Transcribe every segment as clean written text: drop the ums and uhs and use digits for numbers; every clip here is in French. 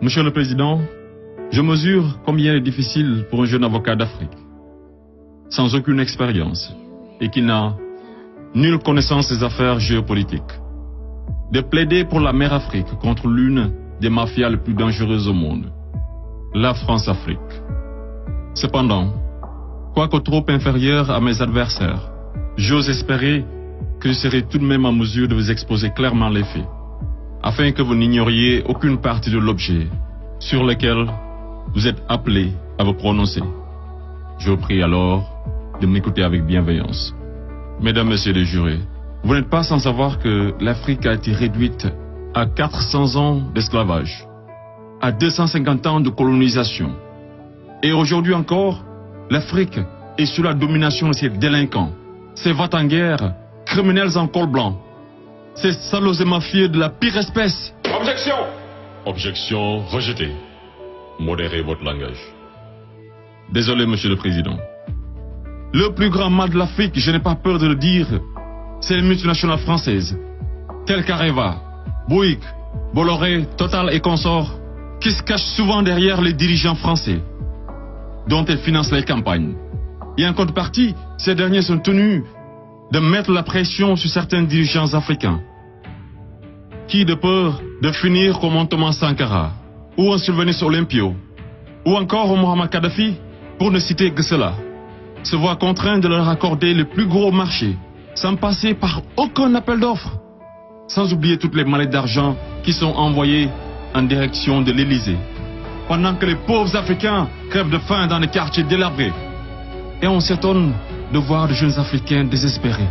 Monsieur le Président, je mesure combien il est difficile pour un jeune avocat d'Afrique, sans aucune expérience et qui n'a nulle connaissance des affaires géopolitiques, de plaider pour la mère Afrique contre l'une des mafias les plus dangereuses au monde, la France-Afrique. Cependant, quoique trop inférieur à mes adversaires, j'ose espérer que je serai tout de même en mesure de vous exposer clairement les faits, afin que vous n'ignoriez aucune partie de l'objet sur lequel vous êtes appelés à vous prononcer. Je vous prie alors de m'écouter avec bienveillance. Mesdames, Messieurs les jurés, vous n'êtes pas sans savoir que l'Afrique a été réduite à 400 ans d'esclavage, à 250 ans de colonisation. Et aujourd'hui encore, l'Afrique est sous la domination de ces délinquants, ces va-t-en-guerre, criminels en col blanc, ces salauds et mafieux de la pire espèce. Objection! Objection rejetée. Modérez votre langage. Désolé, Monsieur le Président. Le plus grand mal de l'Afrique, je n'ai pas peur de le dire, c'est les multinationales françaises, telles qu'Areva, Bouygues, Bolloré, Total et consorts, qui se cachent souvent derrière les dirigeants français, dont elles financent les campagnes. Et en contrepartie, ces derniers sont tenus de mettre la pression sur certains dirigeants africains, qui, de peur de finir comme un Thomas Sankara, ou un Sylvanus Olympio, ou encore un Mohamed Kadhafi, pour ne citer que cela, se voient contraints de leur accorder le plus gros marché, sans passer par aucun appel d'offres, sans oublier toutes les mallettes d'argent qui sont envoyées en direction de l'Élysée, pendant que les pauvres Africains crèvent de faim dans les quartiers délabrés. Et on s'étonne de voir de jeunes Africains désespérés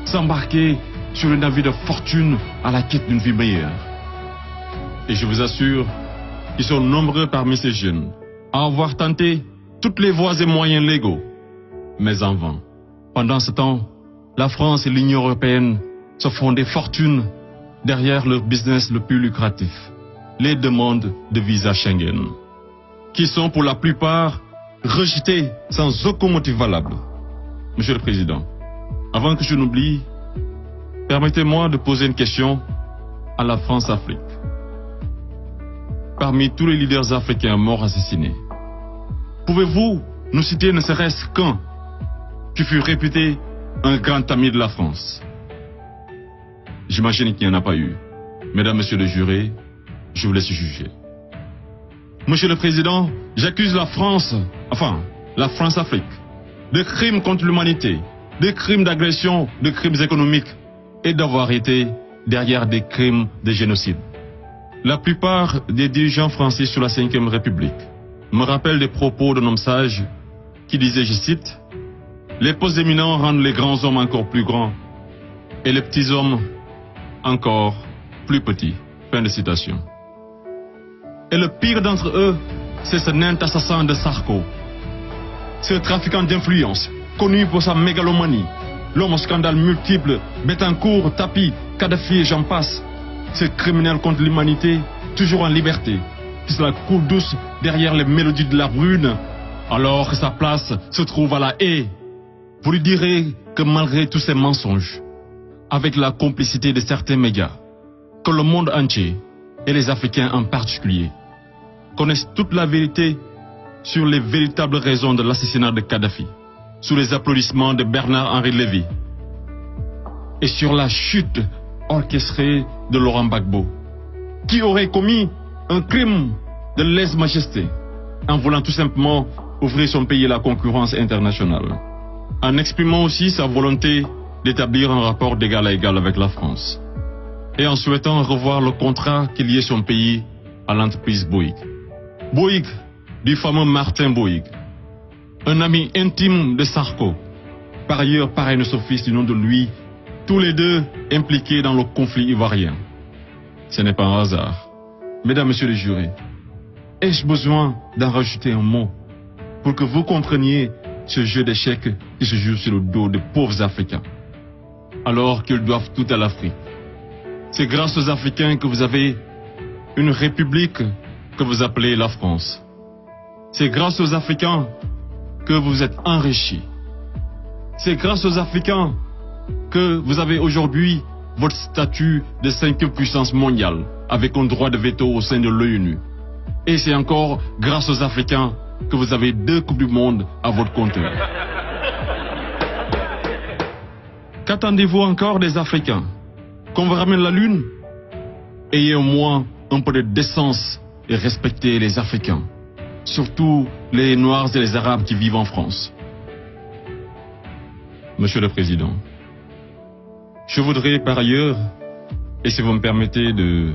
s'embarquer sur le navire de fortune à la quête d'une vie meilleure. Et je vous assure qu'ils sont nombreux parmi ces jeunes à avoir tenté toutes les voies et moyens légaux, mais en vain. Pendant ce temps, la France et l'Union européenne se font des fortunes derrière leur business le plus lucratif, les demandes de visa Schengen, qui sont pour la plupart rejetées sans aucun motif valable. Monsieur le Président, avant que je n'oublie, permettez-moi de poser une question à la France-Afrique. Parmi tous les leaders africains morts assassinés, pouvez-vous nous citer ne serait-ce qu'un qui fut réputé un grand ami de la France? J'imagine qu'il n'y en a pas eu. Mesdames, Messieurs les jurés, je vous laisse juger. Monsieur le Président, j'accuse la France-Afrique, de crimes contre l'humanité, de crimes d'agression, de crimes économiques et d'avoir été derrière des crimes de génocide. La plupart des dirigeants français sous la Ve République me rappellent des propos d'un homme sage qui disait, je cite, « Les postes éminents rendent les grands hommes encore plus grands et les petits hommes encore plus petits. » Fin de citation. Et le pire d'entre eux, c'est ce nain assassin de Sarko, ce trafiquant d'influence, connu pour sa mégalomanie, l'homme aux scandales multiples, Bettencourt, Tapi, Kadhafi et j'en passe, ce criminel contre l'humanité, toujours en liberté, qui se la coule douce derrière les mélodies de la brune, alors que sa place se trouve à la haie. Vous lui direz que malgré tous ces mensonges, avec la complicité de certains médias, que le monde entier, et les Africains en particulier, connaissent toute la vérité sur les véritables raisons de l'assassinat de Kadhafi, sous les applaudissements de Bernard-Henri Lévy, et sur la chute orchestrée de Laurent Gbagbo, qui aurait commis un crime de lèse-majesté en voulant tout simplement ouvrir son pays à la concurrence internationale, en exprimant aussi sa volonté d'établir un rapport d'égal à égal avec la France, et en souhaitant revoir le contrat qui liait son pays à l'entreprise Bouygues. Bouygues, du fameux Martin Bouygues, un ami intime de Sarko, par ailleurs parrain de son fils du nom de lui, tous les deux impliqués dans le conflit ivoirien. Ce n'est pas un hasard. Mesdames, Messieurs les jurés, ai-je besoin d'en rajouter un mot pour que vous compreniez ce jeu d'échecs qui se joue sur le dos de pauvres Africains, alors qu'ils doivent tout à l'Afrique? C'est grâce aux Africains que vous avez une république que vous appelez la France. C'est grâce aux Africains que vous êtes enrichis. C'est grâce aux Africains que vous avez aujourd'hui votre statut de 5e puissance mondiale avec un droit de veto au sein de l'ONU. Et c'est encore grâce aux Africains que vous avez 2 Coupes du Monde à votre compteur. Qu'attendez-vous encore des Africains? Qu'on vous ramène la Lune? Ayez au moins un peu de décence et respectez les Africains. Surtout les Noirs et les Arabes qui vivent en France. Monsieur le Président, je voudrais par ailleurs, et si vous me permettez de